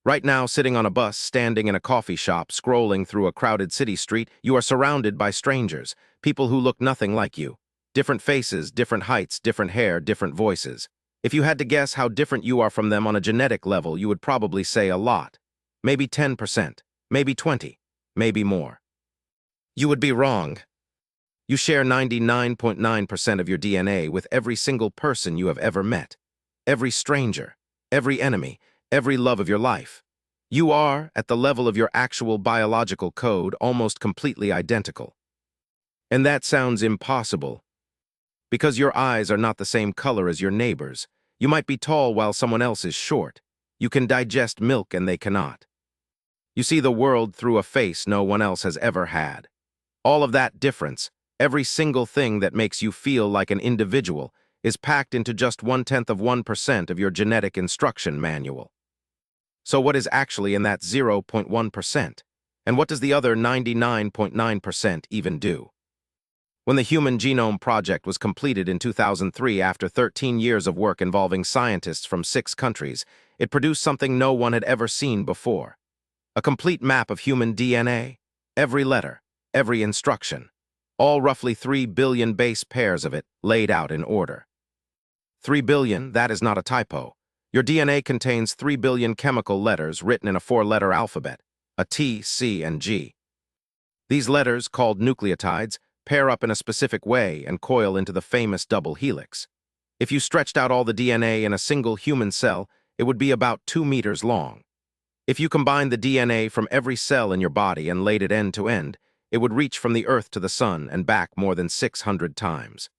Right now, sitting on a bus, standing in a coffee shop, scrolling through a crowded city street, you are surrounded by strangers, people who look nothing like you. Different faces, different heights, different hair, different voices. If you had to guess how different you are from them on a genetic level, you would probably say a lot. Maybe 10%, maybe 20, maybe more. You would be wrong. You share 99.9% of your DNA with every single person you have ever met. Every stranger, every enemy, every love of your life. You are, at the level of your actual biological code, almost completely identical. And that sounds impossible. Because your eyes are not the same color as your neighbors, you might be tall while someone else is short. You can digest milk and they cannot. You see the world through a face no one else has ever had. All of that difference, every single thing that makes you feel like an individual, is packed into just 0.1% of your genetic instruction manual. So what is actually in that 0.1%? And what does the other 99.9% even do? When the Human Genome Project was completed in 2003 after 13 years of work involving scientists from 6 countries, it produced something no one had ever seen before. A complete map of human DNA, every letter, every instruction, all roughly 3 billion base pairs of it laid out in order. 3 billion, that is not a typo. Your DNA contains 3 billion chemical letters written in a 4-letter alphabet, a T, C, and G. These letters, called nucleotides, pair up in a specific way and coil into the famous double helix. If you stretched out all the DNA in a single human cell, it would be about 2 meters long. If you combined the DNA from every cell in your body and laid it end to end, it would reach from the Earth to the Sun and back more than 600 times.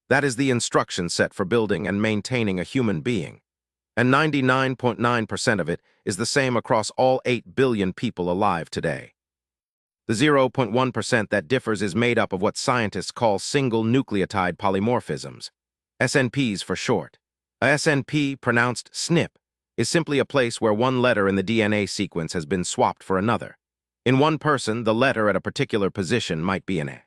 That is the instruction set for building and maintaining a human being. And 99.9% of it is the same across all 8 billion people alive today. The 0.1% that differs is made up of what scientists call single nucleotide polymorphisms, SNPs for short. A SNP, pronounced SNP, is simply a place where one letter in the DNA sequence has been swapped for another. In one person, the letter at a particular position might be an A.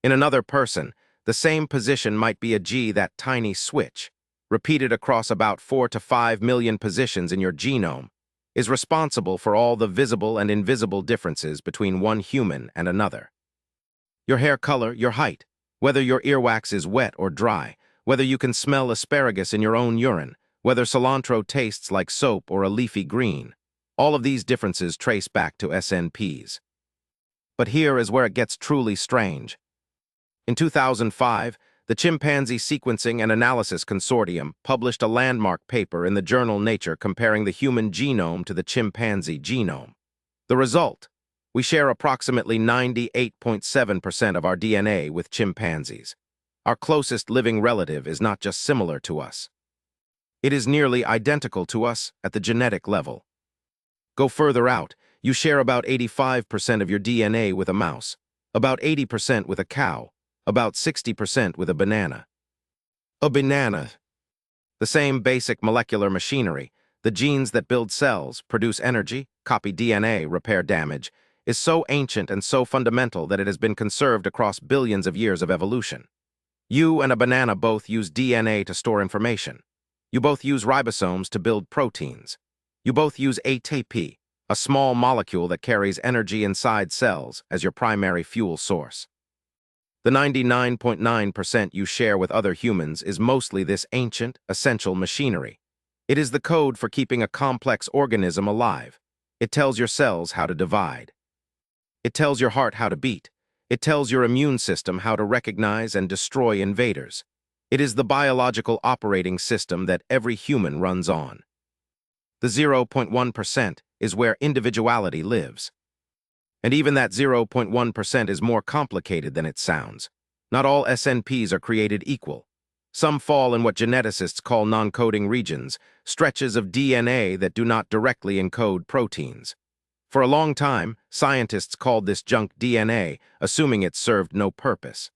In another person, the same position might be a G, that tiny switch, repeated across about 4 to 5 million positions in your genome, is responsible for all the visible and invisible differences between one human and another. Your hair color, your height, whether your earwax is wet or dry, whether you can smell asparagus in your own urine, whether cilantro tastes like soap or a leafy green, all of these differences trace back to SNPs. But here is where it gets truly strange. In 2005, the Chimpanzee Sequencing and Analysis Consortium published a landmark paper in the journal Nature comparing the human genome to the chimpanzee genome. The result: we share approximately 98.7% of our DNA with chimpanzees. Our closest living relative is not just similar to us. It is nearly identical to us at the genetic level. Go further out, you share about 85% of your DNA with a mouse, about 80% with a cow, about 60% with a banana. A banana. The same basic molecular machinery, the genes that build cells, produce energy, copy DNA, repair damage, is so ancient and so fundamental that it has been conserved across billions of years of evolution. You and a banana both use DNA to store information. You both use ribosomes to build proteins. You both use ATP, a small molecule that carries energy inside cells, as your primary fuel source. The 99.9% you share with other humans is mostly this ancient, essential machinery. It is the code for keeping a complex organism alive. It tells your cells how to divide. It tells your heart how to beat. It tells your immune system how to recognize and destroy invaders. It is the biological operating system that every human runs on. The 0.1% is where individuality lives. And even that 0.1% is more complicated than it sounds. Not all SNPs are created equal. Some fall in what geneticists call non-coding regions, stretches of DNA that do not directly encode proteins. For a long time, scientists called this junk DNA, assuming it served no purpose.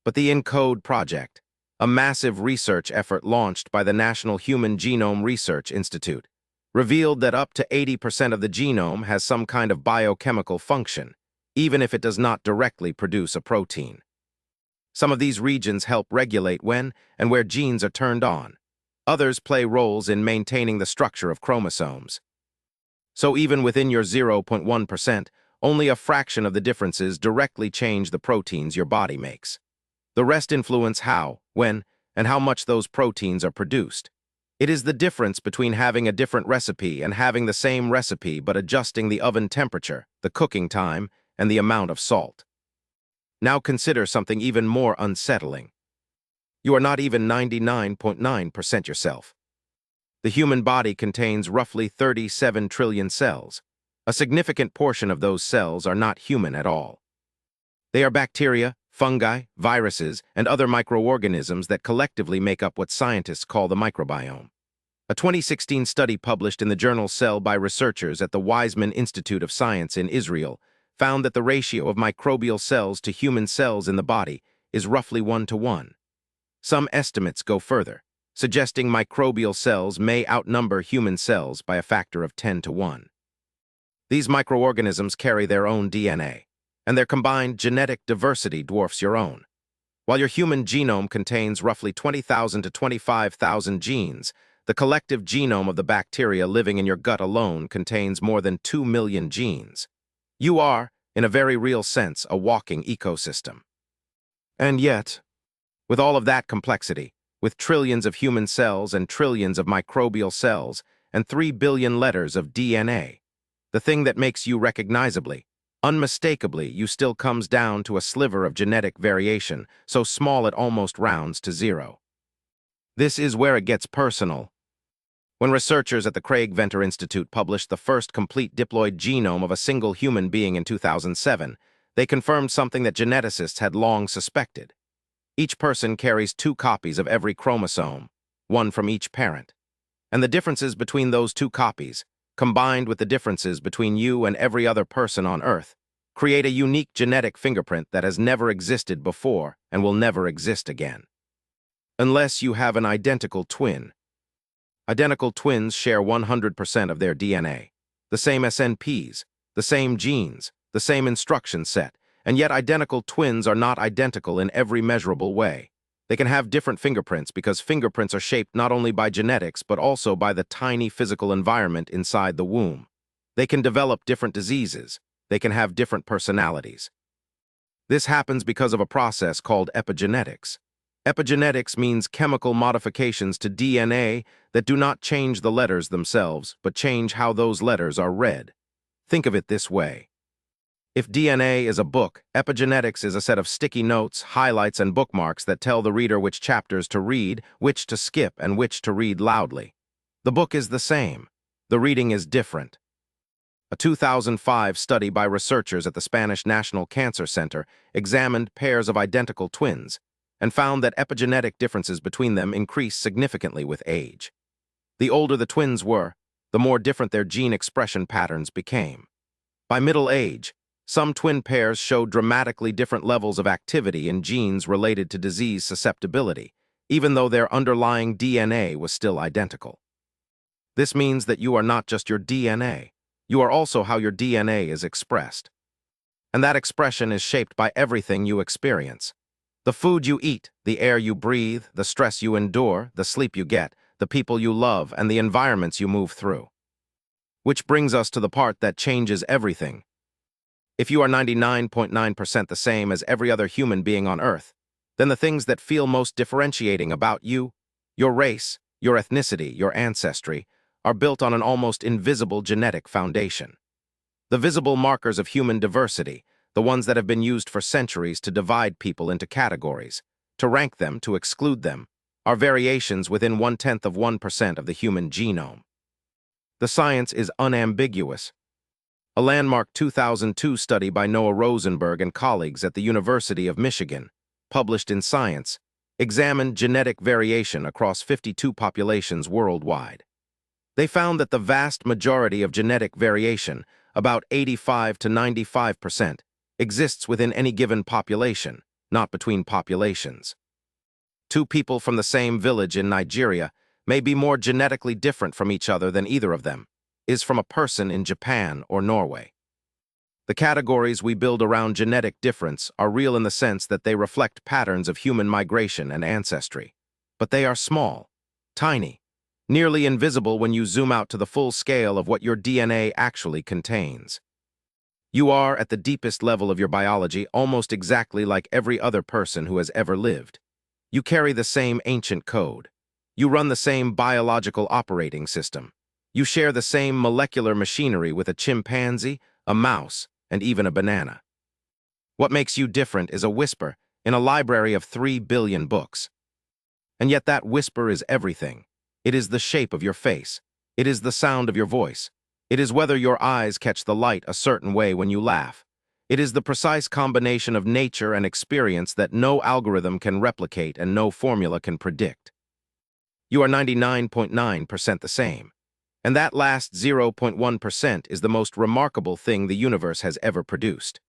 But the ENCODE project, a massive research effort launched by the National Human Genome Research Institute, revealed that up to 80% of the genome has some kind of biochemical function, even if it does not directly produce a protein. Some of these regions help regulate when and where genes are turned on. Others play roles in maintaining the structure of chromosomes. So even within your 0.1%, only a fraction of the differences directly change the proteins your body makes. The rest influence how, when, and how much those proteins are produced. It is the difference between having a different recipe and having the same recipe but adjusting the oven temperature, the cooking time, and the amount of salt. Now consider something even more unsettling. You are not even 99.9% yourself. The human body contains roughly 37 trillion cells. A significant portion of those cells are not human at all. They are bacteria, fungi, viruses, and other microorganisms that collectively make up what scientists call the microbiome. A 2016 study published in the journal Cell by researchers at the Weizmann Institute of Science in Israel found that the ratio of microbial cells to human cells in the body is roughly 1:1. Some estimates go further, suggesting microbial cells may outnumber human cells by a factor of 10:1. These microorganisms carry their own DNA, and their combined genetic diversity dwarfs your own. While your human genome contains roughly 20,000 to 25,000 genes, the collective genome of the bacteria living in your gut alone contains more than 2 million genes. You are, in a very real sense, a walking ecosystem. And yet, with all of that complexity, with trillions of human cells and trillions of microbial cells and 3 billion letters of DNA, the thing that makes you recognizably, unmistakably, you still comes down to a sliver of genetic variation, so small it almost rounds to zero. This is where it gets personal. When researchers at the Craig Venter Institute published the first complete diploid genome of a single human being in 2007, they confirmed something that geneticists had long suspected. Each person carries 2 copies of every chromosome, one from each parent. And the differences between those 2 copies, combined with the differences between you and every other person on Earth, create a unique genetic fingerprint that has never existed before and will never exist again. Unless you have an identical twin. Identical twins share 100% of their DNA, the same SNPs, the same genes, the same instruction set, and yet identical twins are not identical in every measurable way. They can have different fingerprints because fingerprints are shaped not only by genetics but also by the tiny physical environment inside the womb. They can develop different diseases. They can have different personalities. This happens because of a process called epigenetics. Epigenetics means chemical modifications to DNA that do not change the letters themselves, but change how those letters are read. Think of it this way. If DNA is a book, epigenetics is a set of sticky notes, highlights, and bookmarks that tell the reader which chapters to read, which to skip, and which to read loudly. The book is the same. The reading is different. A 2005 study by researchers at the Spanish National Cancer Center examined pairs of identical twins and found that epigenetic differences between them increased significantly with age. The older the twins were, the more different their gene expression patterns became. By middle age, some twin pairs showed dramatically different levels of activity in genes related to disease susceptibility, even though their underlying DNA was still identical. This means that you are not just your DNA, you are also how your DNA is expressed. And that expression is shaped by everything you experience. The food you eat, the air you breathe, the stress you endure, the sleep you get, the people you love, and the environments you move through. Which brings us to the part that changes everything. If you are 99.9% the same as every other human being on Earth, then the things that feel most differentiating about you, your race, your ethnicity, your ancestry, are built on an almost invisible genetic foundation. The visible markers of human diversity, the ones that have been used for centuries to divide people into categories, to rank them, to exclude them, are variations within 0.1% of the human genome. The science is unambiguous. A landmark 2002 study by Noah Rosenberg and colleagues at the University of Michigan, published in Science, examined genetic variation across 52 populations worldwide. They found that the vast majority of genetic variation, about 85 to 95%, exists within any given population, not between populations. 2 people from the same village in Nigeria may be more genetically different from each other than either of them is from a person in Japan or Norway. The categories we build around genetic difference are real in the sense that they reflect patterns of human migration and ancestry. But they are small, tiny. nearly invisible when you zoom out to the full scale of what your DNA actually contains. You are, at the deepest level of your biology, almost exactly like every other person who has ever lived. You carry the same ancient code. You run the same biological operating system. You share the same molecular machinery with a chimpanzee, a mouse, and even a banana. What makes you different is a whisper in a library of 3 billion books. And yet that whisper is everything. It is the shape of your face. It is the sound of your voice. It is whether your eyes catch the light a certain way when you laugh. It is the precise combination of nature and experience that no algorithm can replicate and no formula can predict. You are 99.9% the same. And that last 0.1% is the most remarkable thing the universe has ever produced.